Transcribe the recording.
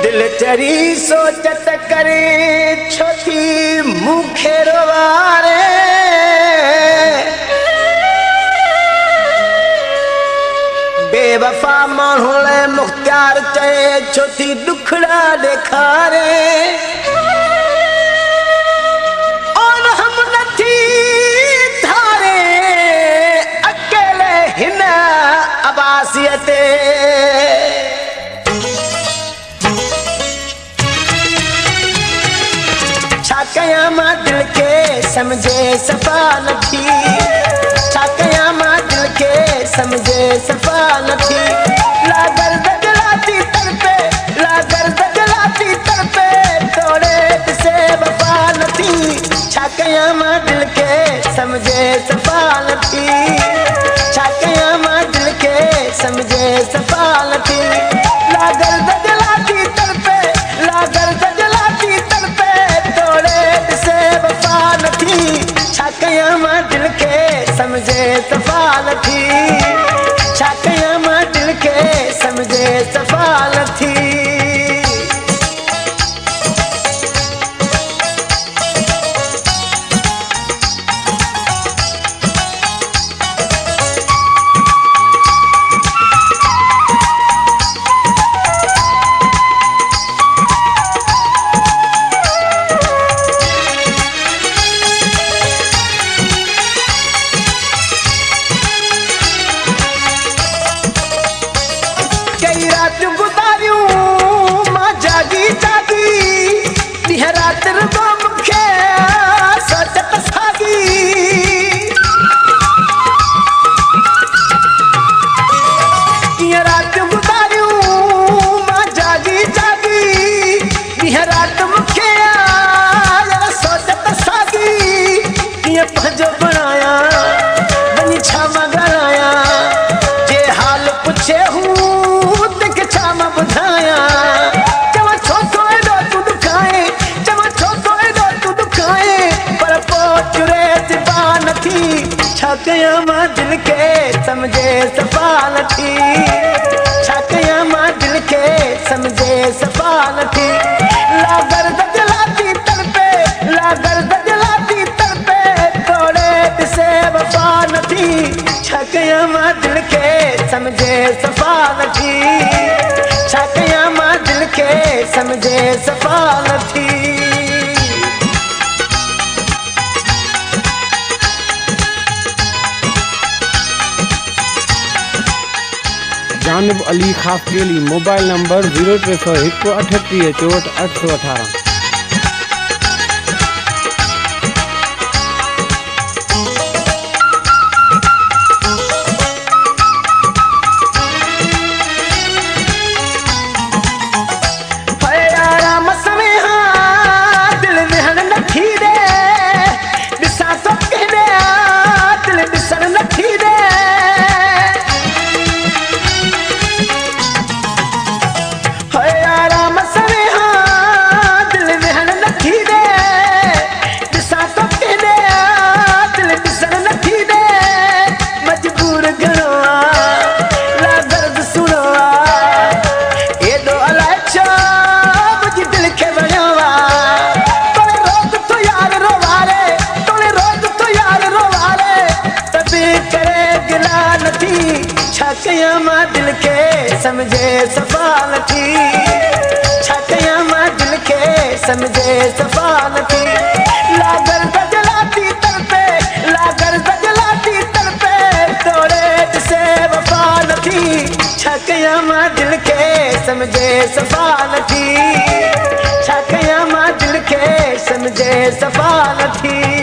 दिल चरी सोचत करे छोटी मुखे रोवारे बेवफा माहौले मुख्तार चए छोटी दुखड़ा देखारे और हम नथी थारे अकेले हिन अबासियते कया मां दिल के समझे सफा नथी कया मां दिल के समझे सफा नथी लागर दजलाती तरपे लागर दजलाती तरपे तोड़े से वफा नथी कया मां दिल के समझे सफा नथी कया मां दिल के समझे सफा नथी लागर दजलाती तरपे लागर दजलाती तरपे कया मां दिल के समझे सफा नथी कया मां दिल के समझे सफा नथी रात गुजारियूं मां जागी जागी ॾींह रात रुगो मूंखे सोचत सागी ॾींह रात गुजारियूं मां जागी जागी ॾींह रात मूंखे सोचत सागी कीअं पंहिंजो बणाया वञी छा मां ॻाल्हायां जे हाल पुछे हूं बुधाया चवा छो एडो तू दुखाए चवा छो एडो तू दुखाए पर पोचरे सिफा नथी कया मां दिल के समझे सफा नथी कया मां दिल के समझे सफा नथी लागर दजलाती तरपे लागर दजलाती तरपे तोड़े से वफा नथी कया मां दिल के समझे सफा नथी कया मां दिल के समझे सफा नथी जानिब अली खाफकेली मोबाइल नंबर 0301 38 64 818। कया मां दिल के समझे सफा नथी कया मां दिल के समझे सफा नथी लागर दजलाती तरपे लागर दजलाती तरपे तोड़े से वफा नथी कया मां दिल के समझे सफा नथी कया मां दिल के समझे सफा नथी